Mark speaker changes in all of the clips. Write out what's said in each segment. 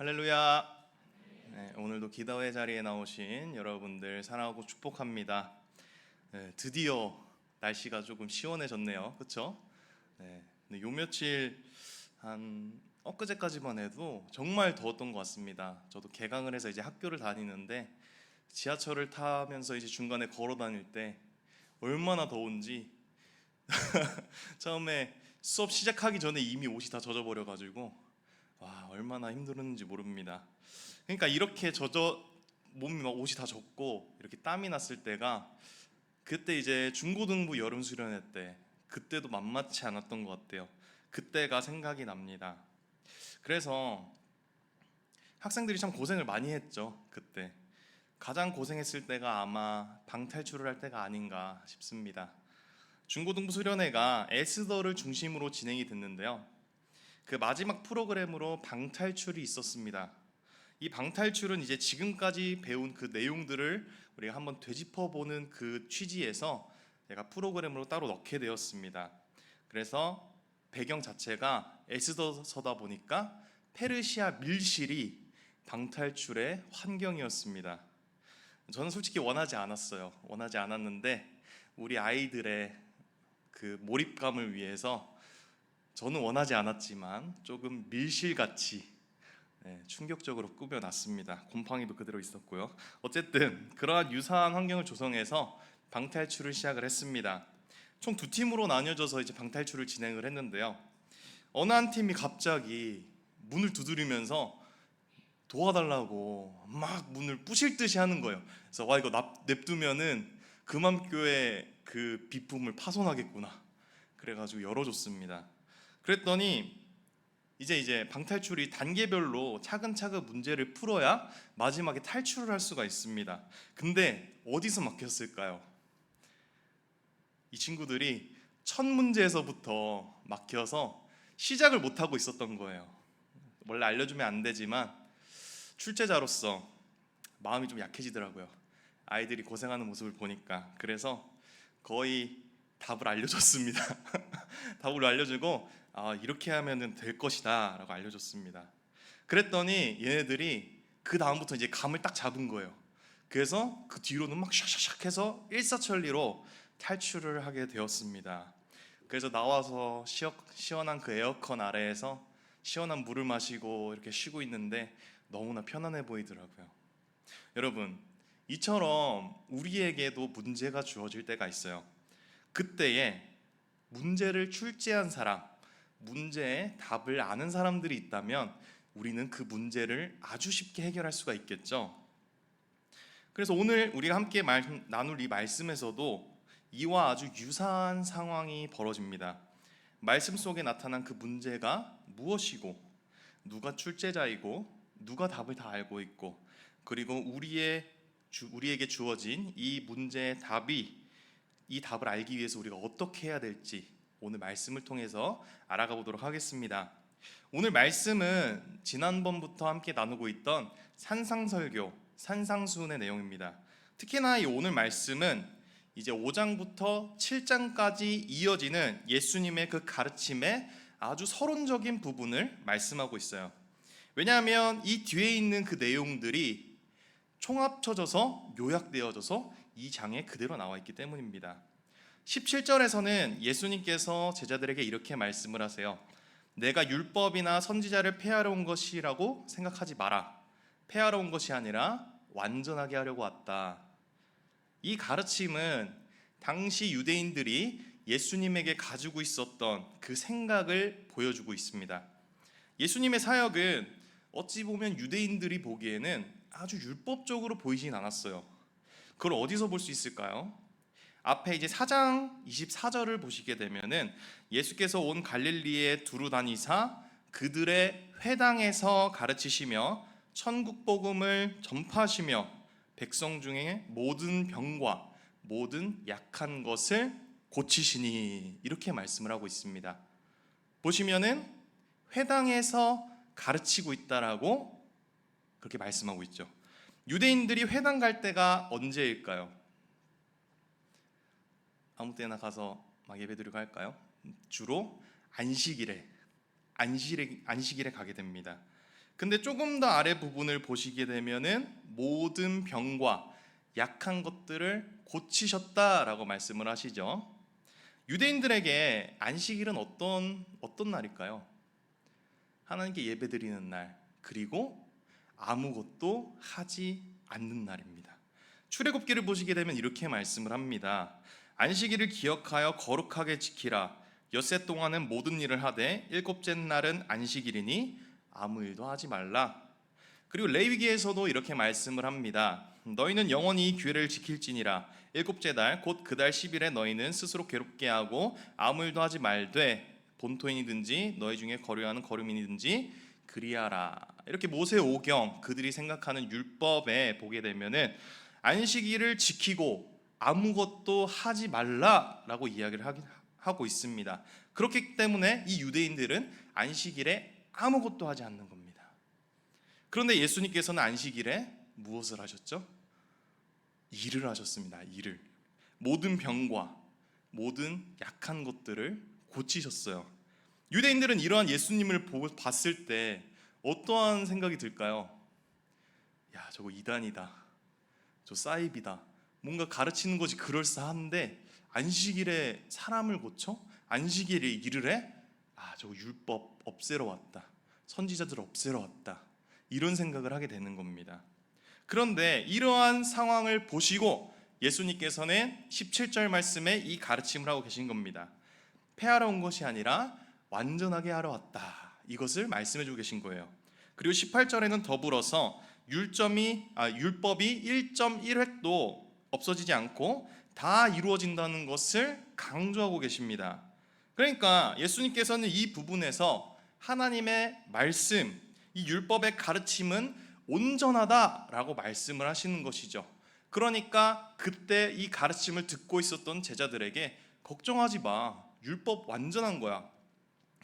Speaker 1: 할렐루야. 네, 오늘도 기도회 자리에 나오신 여러분들 사랑하고 축복합니다. 드디어 날씨가 조금 시원해졌네요. 그렇죠? 근데 요 며칠 한 엊그제까지만 해도 정말 더웠던 것 같습니다. 저도 개강을 해서 이제 학교를 다니는데 지하철을 타면서 이제 중간에 걸어 다닐 때 얼마나 더운지 처음에 수업 시작하기 전에 이미 옷이 다 젖어버려 가지고 와, 얼마나 힘들었는지 모릅니다. 그러니까 이렇게 몸이 막 옷이 다 젖고 이렇게 땀이 났을 때가 그때 이제 중고등부 여름 수련회 때 그때도 만만치 않았던 것 같아요. 그때가 생각이 납니다. 그래서 학생들이 참 고생을 많이 했죠. 그때 가장 고생했을 때가 아마 방탈출을 할 때가 아닌가 싶습니다. 중고등부 수련회가 에스더를 중심으로 진행이 됐는데요. 그 마지막 프로그램으로 방탈출이 있었습니다. 이 방탈출은 이제 지금까지 배운 그 내용들을 우리가 한번 되짚어보는 그 취지에서 제가 프로그램으로 따로 넣게 되었습니다. 그래서 배경 자체가 에스더서다 보니까 페르시아 밀실이 방탈출의 환경이었습니다. 저는 솔직히 원하지 않았어요. 원하지 않았는데 우리 아이들의 그 몰입감을 위해서 저는 원하지 않았지만 조금 밀실같이 충격적으로 꾸며놨습니다. 곰팡이도 그대로 있었고요. 어쨌든 그러한 유사한 환경을 조성해서 방탈출을 시작을 했습니다. 총 두 팀으로 나뉘어져서 이제 방탈출을 진행을 했는데요. 어느 한 팀이 갑자기 문을 두드리면서 도와달라고 막 문을 부실 듯이 하는 거예요. 그래서 와, 이거 냅두면은 금암교회 그 비품을 파손하겠구나. 그래가지고 열어줬습니다. 그랬더니 이제 방탈출이 단계별로 차근차근 문제를 풀어야 마지막에 탈출을 할 수가 있습니다. 근데 어디서 막혔을까요? 이 친구들이 첫 문제에서부터 막혀서 시작을 못하고 있었던 거예요. 원래 알려주면 안 되지만 출제자로서 마음이 좀 약해지더라고요. 아이들이 고생하는 모습을 보니까. 그래서 거의 답을 알려줬습니다. 답을 알려주고 이렇게 하면 될 것이다 라고 알려줬습니다. 그랬더니 얘네들이 그 다음부터 이제 감을 딱 잡은 거예요. 그래서 그 뒤로는 막 샥샥샥 해서 일사천리로 탈출을 하게 되었습니다. 그래서 나와서 시원한 그 에어컨 아래에서 시원한 물을 마시고 이렇게 쉬고 있는데 너무나 편안해 보이더라고요. 여러분, 이처럼 우리에게도 문제가 주어질 때가 있어요. 그때에 문제를 출제한 사람, 문제의 답을 아는 사람들이 있다면 우리는 그 문제를 아주 쉽게 해결할 수가 있겠죠. 그래서 오늘 우리가 함께 나눌 이 말씀에서도 이와 아주 유사한 상황이 벌어집니다. 말씀 속에 나타난 그 문제가 무엇이고, 누가 출제자이고, 누가 답을 다 알고 있고, 그리고 우리에게 주어진 이 문제의 이 답을 알기 위해서 우리가 어떻게 해야 될지 오늘 말씀을 통해서 알아가 보도록 하겠습니다. 오늘 말씀은 지난번부터 함께 나누고 있던 산상설교, 산상수훈의 내용입니다. 특히나 이 오늘 말씀은 이제 5장부터 7장까지 이어지는 예수님의 그 가르침의 아주 서론적인 부분을 말씀하고 있어요. 왜냐하면 이 뒤에 있는 그 내용들이 총합쳐져서 요약되어져서 이 장에 그대로 나와 있기 때문입니다. 17절에서는 예수님께서 제자들에게 이렇게 말씀을 하세요. 내가 율법이나 선지자를 폐하러 온 것이라고 생각하지 마라. 폐하러 온 것이 아니라 완전하게 하려고 왔다. 이 가르침은 당시 유대인들이 예수님에게 가지고 있었던 그 생각을 보여주고 있습니다. 예수님의 사역은 어찌 보면 유대인들이 보기에는 아주 율법적으로 보이진 않았어요. 그걸 어디서 볼 수 있을까요? 앞에 이제 4장 24절을 보시게 되면은 예수께서 온 갈릴리에 두루 다니사 그들의 회당에서 가르치시며 천국 복음을 전파하시며 백성 중에 모든 병과 모든 약한 것을 고치시니 이렇게 말씀을 하고 있습니다. 보시면은 회당에서 가르치고 있다라고 그렇게 말씀하고 있죠. 유대인들이 회당 갈 때가 언제일까요? 아무 때나 가서 막 예배드리고 할까요? 주로 안식일에 가게 됩니다. 근데 조금 더 아래 부분을 보시게 되면은 모든 병과 약한 것들을 고치셨다라고 말씀을 하시죠. 유대인들에게 안식일은 어떤 날일까요? 하나님께 예배드리는 날, 그리고 아무것도 하지 않는 날입니다. 출애굽기를 보시게 되면 이렇게 말씀을 합니다. 안식일을 기억하여 거룩하게 지키라. 엿새 동안은 모든 일을 하되 일곱째 날은 안식일이니 아무 일도 하지 말라. 그리고 레위기에서도 이렇게 말씀을 합니다. 너희는 영원히 이 규례를 지킬지니라. 일곱째 달 곧 그 달 10일에 너희는 스스로 괴롭게 하고 아무 일도 하지 말되 본토인이든지 너희 중에 거류하는 거류민이든지 그리하라. 이렇게 모세 오경 그들이 생각하는 율법에 보게 되면은 안식일을 지키고 아무것도 하지 말라라고 이야기를 하고 있습니다. 그렇기 때문에 이 유대인들은 안식일에 아무것도 하지 않는 겁니다. 그런데 예수님께서는 안식일에 무엇을 하셨죠? 일을 하셨습니다. 일을. 모든 병과 모든 약한 것들을 고치셨어요. 유대인들은 이러한 예수님을 봤을 때 어떠한 생각이 들까요? 야, 저거 이단이다. 저 사이비다. 뭔가 가르치는 것이 그럴싸한데 안식일에 사람을 고쳐? 안식일에 일을 해? 아, 저거 율법 없애러 왔다. 선지자들 없애러 왔다. 이런 생각을 하게 되는 겁니다. 그런데 이러한 상황을 보시고 예수님께서는 17절 말씀에 이 가르침을 하고 계신 겁니다. 폐하러 온 것이 아니라 완전하게 하러 왔다. 이것을 말씀해 주고 계신 거예요. 그리고 18절에는 더불어서 율법이 1.1획도 없어지지 않고 다 이루어진다는 것을 강조하고 계십니다. 그러니까 예수님께서는 이 부분에서 하나님의 말씀, 이 율법의 가르침은 온전하다라고 말씀을 하시는 것이죠. 그러니까 그때 이 가르침을 듣고 있었던 제자들에게 걱정하지 마. 율법 완전한 거야.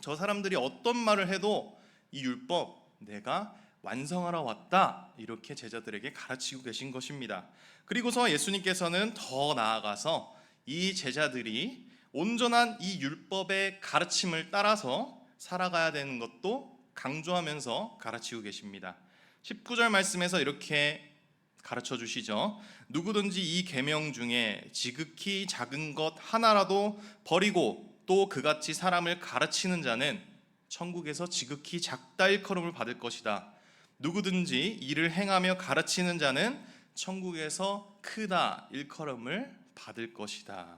Speaker 1: 저 사람들이 어떤 말을 해도 이 율법 내가 완성하러 왔다. 이렇게 제자들에게 가르치고 계신 것입니다. 그리고서 예수님께서는 더 나아가서 이 제자들이 온전한 이 율법의 가르침을 따라서 살아가야 되는 것도 강조하면서 가르치고 계십니다. 19절 말씀에서 이렇게 가르쳐 주시죠. 누구든지 이 계명 중에 지극히 작은 것 하나라도 버리고 또 그같이 사람을 가르치는 자는 천국에서 지극히 작다 일컬음을 받을 것이다. 누구든지 이를 행하며 가르치는 자는 천국에서 크다 일컬음을 받을 것이다.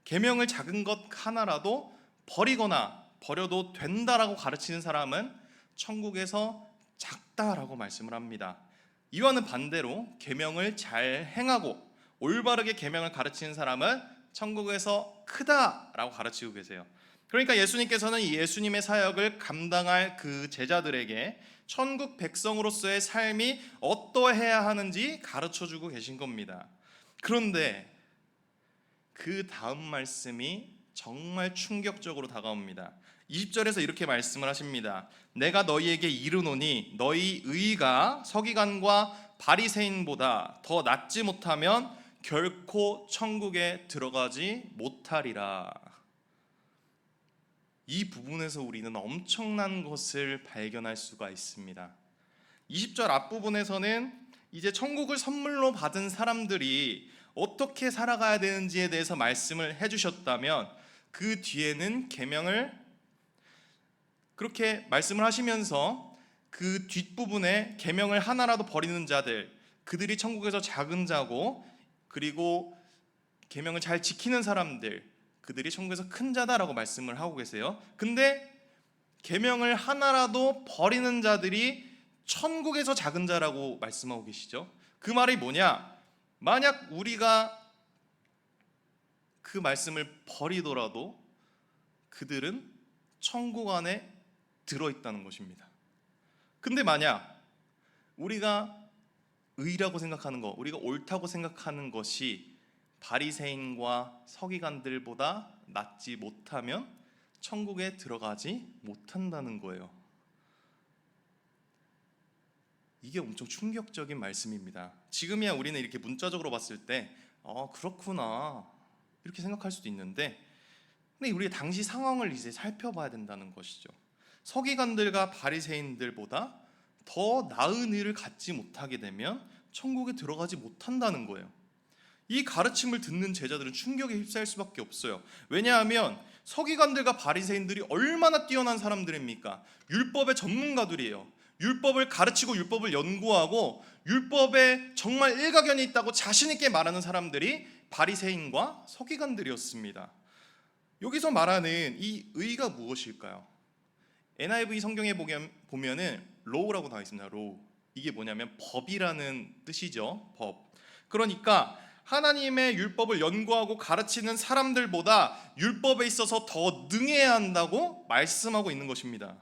Speaker 1: 계명을 작은 것 하나라도 버리거나 버려도 된다라고 가르치는 사람은 천국에서 작다라고 말씀을 합니다. 이와는 반대로 계명을 잘 행하고 올바르게 계명을 가르치는 사람은 천국에서 크다라고 가르치고 계세요. 그러니까 예수님께서는 이 예수님의 사역을 감당할 그 제자들에게 천국 백성으로서의 삶이 어떠해야 하는지 가르쳐주고 계신 겁니다. 그런데 그 다음 말씀이 정말 충격적으로 다가옵니다. 20절에서 이렇게 말씀을 하십니다. 내가 너희에게 이르노니 너희 의가 서기관과 바리새인보다 더 낫지 못하면 결코 천국에 들어가지 못하리라. 이 부분에서 우리는 엄청난 것을 발견할 수가 있습니다. 20절 앞부분에서는 이제 천국을 선물로 받은 사람들이 어떻게 살아가야 되는지에 대해서 말씀을 해주셨다면 그 뒤에는 계명을 그렇게 말씀을 하시면서 그 뒷부분에 계명을 하나라도 버리는 자들, 그들이 천국에서 작은 자고 그리고 계명을 잘 지키는 사람들, 그들이 천국에서 큰 자다라고 말씀을 하고 계세요. 근데 계명을 하나라도 버리는 자들이 천국에서 작은 자라고 말씀하고 계시죠. 그 말이 뭐냐? 만약 우리가 그 말씀을 버리더라도 그들은 천국 안에 들어있다는 것입니다. 근데 만약 우리가 의라고 생각하는 것, 우리가 옳다고 생각하는 것이 바리새인과 서기관들보다 낫지 못하면 천국에 들어가지 못한다는 거예요. 이게 엄청 충격적인 말씀입니다. 지금이야 우리는 이렇게 문자적으로 봤을 때 그렇구나 이렇게 생각할 수도 있는데, 근데 우리가 당시 상황을 이제 살펴봐야 된다는 것이죠. 서기관들과 바리새인들보다 더 나은 의를 갖지 못하게 되면 천국에 들어가지 못한다는 거예요. 이 가르침을 듣는 제자들은 충격에 휩싸일 수밖에 없어요. 왜냐하면 서기관들과 바리새인들이 얼마나 뛰어난 사람들입니까? 율법의 전문가들이에요. 율법을 가르치고 율법을 연구하고 율법에 정말 일가견이 있다고 자신 있게 말하는 사람들이 바리새인과 서기관들이었습니다. 여기서 말하는 이 의가 무엇일까요? NIV 성경에 보면은 law라고 나와 있습니다. law. 이게 뭐냐면 법이라는 뜻이죠. 법. 그러니까 하나님의 율법을 연구하고 가르치는 사람들보다 율법에 있어서 더 능해야 한다고 말씀하고 있는 것입니다.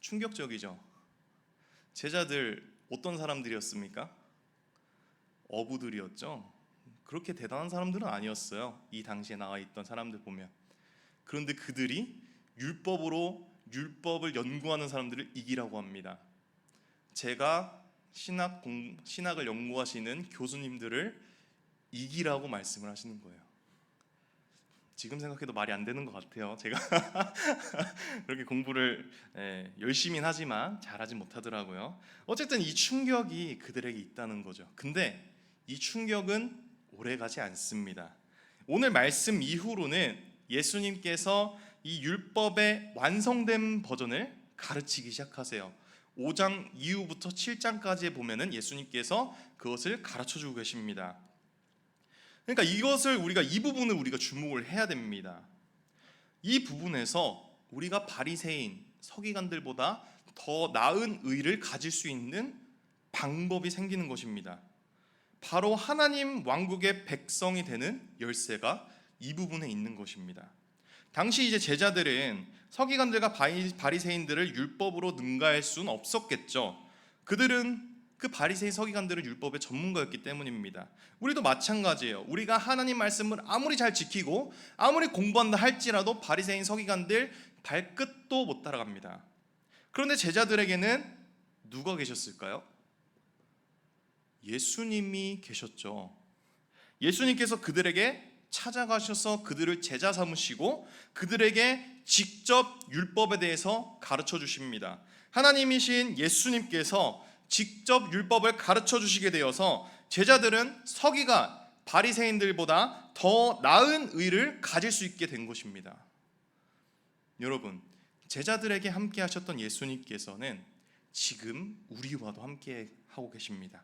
Speaker 1: 충격적이죠. 제자들 어떤 사람들이었습니까? 어부들이었죠. 그렇게 대단한 사람들은 아니었어요. 이 당시에 나와 있던 사람들 보면. 그런데 그들이 율법을 연구하는 사람들을 이기라고 합니다. 제가 신학을 연구하시는 교수님들을 이기라고 말씀을 하시는 거예요. 지금 생각해도 말이 안 되는 것 같아요. 제가 그렇게 공부를 열심히 하지만 잘하지 못하더라고요. 어쨌든 이 충격이 그들에게 있다는 거죠. 근데 이 충격은 오래가지 않습니다. 오늘 말씀 이후로는 예수님께서 이 율법의 완성된 버전을 가르치기 시작하세요. 5장 이후부터 7장까지에 보면은 예수님께서 그것을 가르쳐주고 계십니다. 그러니까 이 부분을 우리가 주목을 해야 됩니다. 이 부분에서 우리가 바리새인, 서기관들보다 더 나은 의를 가질 수 있는 방법이 생기는 것입니다. 바로 하나님 왕국의 백성이 되는 열쇠가 이 부분에 있는 것입니다. 당시 이제 제자들은 서기관들과 바리새인들을 율법으로 능가할 수는 없었겠죠. 그들은 그 바리새인 서기관들은 율법의 전문가였기 때문입니다. 우리도 마찬가지예요. 우리가 하나님 말씀을 아무리 잘 지키고 아무리 공부한다 할지라도 바리새인 서기관들 발끝도 못 따라갑니다. 그런데 제자들에게는 누가 계셨을까요? 예수님이 계셨죠. 예수님께서 그들에게 찾아가셔서 그들을 제자 삼으시고 그들에게 직접 율법에 대해서 가르쳐 주십니다. 하나님이신 예수님께서 직접 율법을 가르쳐 주시게 되어서 제자들은 서기관, 바리새인들보다 더 나은 의를 가질 수 있게 된 것입니다. 여러분, 제자들에게 함께 하셨던 예수님께서는 지금 우리와도 함께 하고 계십니다.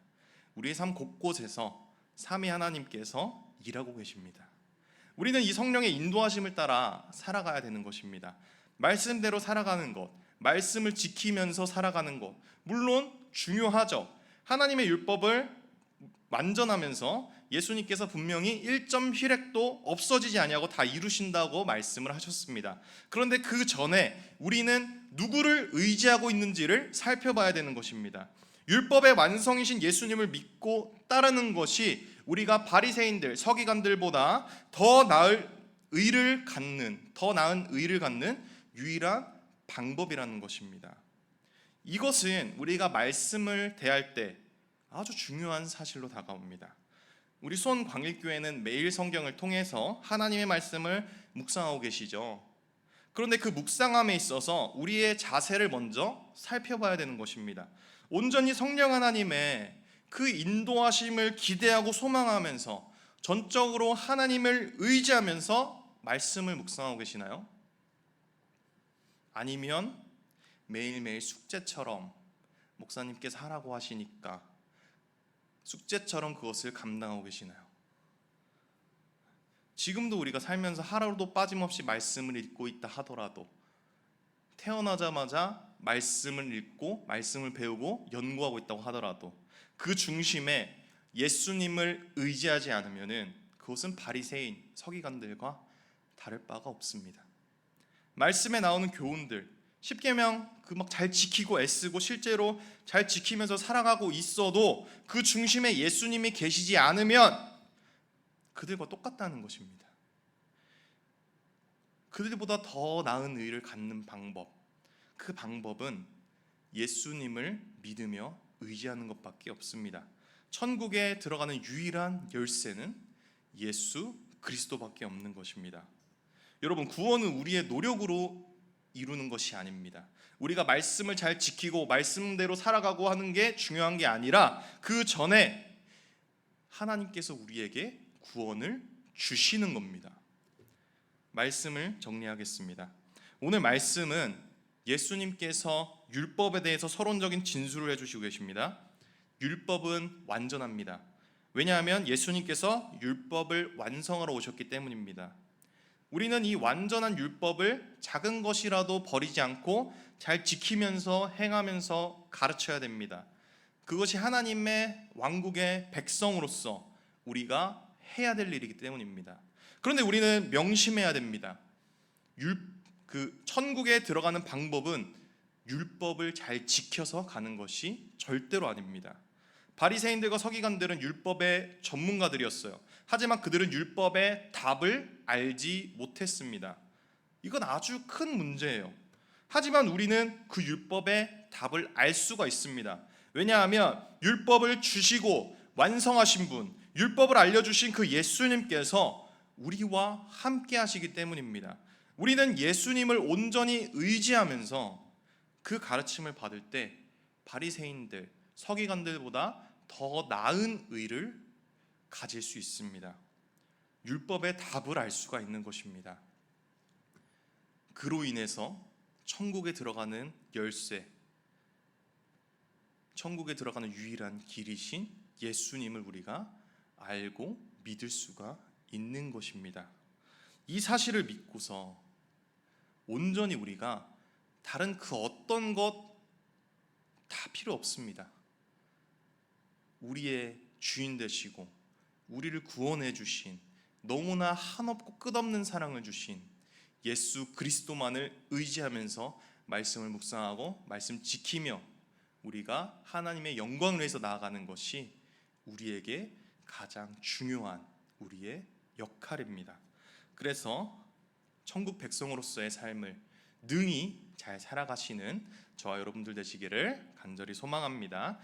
Speaker 1: 우리의 삶 곳곳에서 삼위 하나님께서 일하고 계십니다. 우리는 이 성령의 인도하심을 따라 살아가야 되는 것입니다. 말씀대로 살아가는 것, 말씀을 지키면서 살아가는 것, 물론 중요하죠. 하나님의 율법을 완전하면서 예수님께서 분명히 1점 휘렉도 없어지지 아니하고 다 이루신다고 말씀을 하셨습니다. 그런데 그 전에 우리는 누구를 의지하고 있는지를 살펴봐야 되는 것입니다. 율법의 완성이신 예수님을 믿고 따르는 것이 우리가 바리새인들, 서기관들보다 더 나은 의를 갖는 유일한 방법이라는 것입니다. 이것은 우리가 말씀을 대할 때 아주 중요한 사실로 다가옵니다. 우리 수원 광일교회는 매일 성경을 통해서 하나님의 말씀을 묵상하고 계시죠. 그런데 그 묵상함에 있어서 우리의 자세를 먼저 살펴봐야 되는 것입니다. 온전히 성령 하나님의 그 인도하심을 기대하고 소망하면서 전적으로 하나님을 의지하면서 말씀을 묵상하고 계시나요? 아니면 매일매일 숙제처럼 목사님께서 하라고 하시니까 숙제처럼 그것을 감당하고 계시나요? 지금도 우리가 살면서 하루도 빠짐없이 말씀을 읽고 있다 하더라도 태어나자마자 말씀을 읽고 말씀을 배우고 연구하고 있다고 하더라도 그 중심에 예수님을 의지하지 않으면은 그것은 바리새인, 서기관들과 다를 바가 없습니다. 말씀에 나오는 교훈들, 십계명 그 막 잘 지키고 애쓰고 실제로 잘 지키면서 살아가고 있어도 그 중심에 예수님이 계시지 않으면 그들과 똑같다는 것입니다. 그들보다 더 나은 의를 갖는 방법, 그 방법은 예수님을 믿으며 의지하는 것밖에 없습니다. 천국에 들어가는 유일한 열쇠는 예수 그리스도밖에 없는 것입니다. 여러분, 구원은 우리의 노력으로 이루는 것이 아닙니다. 우리가 말씀을 잘 지키고 말씀대로 살아가고 하는 게 중요한 게 아니라 그 전에 하나님께서 우리에게 구원을 주시는 겁니다. 말씀을 정리하겠습니다. 오늘 말씀은 예수님께서 율법에 대해서 서론적인 진술을 해주시고 계십니다. 율법은 완전합니다. 왜냐하면 예수님께서 율법을 완성하러 오셨기 때문입니다. 우리는 이 완전한 율법을 작은 것이라도 버리지 않고 잘 지키면서 행하면서 가르쳐야 됩니다. 그것이 하나님의 왕국의 백성으로서 우리가 해야 될 일이기 때문입니다. 그런데 우리는 명심해야 됩니다. 천국에 들어가는 방법은 율법을 잘 지켜서 가는 것이 절대로 아닙니다. 바리새인들과 서기관들은 율법의 전문가들이었어요. 하지만 그들은 율법의 답을 알지 못했습니다. 이건 아주 큰 문제예요. 하지만 우리는 그 율법의 답을 알 수가 있습니다. 왜냐하면 율법을 주시고 완성하신 분, 율법을 알려주신 그 예수님께서 우리와 함께 하시기 때문입니다. 우리는 예수님을 온전히 의지하면서 그 가르침을 받을 때 바리새인들, 서기관들보다 더 나은 의를 가질 수 있습니다. 율법의 답을 알 수가 있는 것입니다. 그로 인해서 천국에 들어가는 열쇠, 천국에 들어가는 유일한 길이신 예수님을 우리가 알고 믿을 수가 있는 것입니다. 이 사실을 믿고서 온전히 우리가 다른 그 어떤 것 다 필요 없습니다. 우리의 주인 되시고 우리를 구원해 주신, 너무나 한없고 끝없는 사랑을 주신 예수 그리스도만을 의지하면서 말씀을 묵상하고 말씀 지키며 우리가 하나님의 영광을 위해서 나아가는 것이 우리에게 가장 중요한 우리의 역할입니다. 그래서 천국 백성으로서의 삶을 능히 잘 살아가시는 저와 여러분들 되시기를 간절히 소망합니다.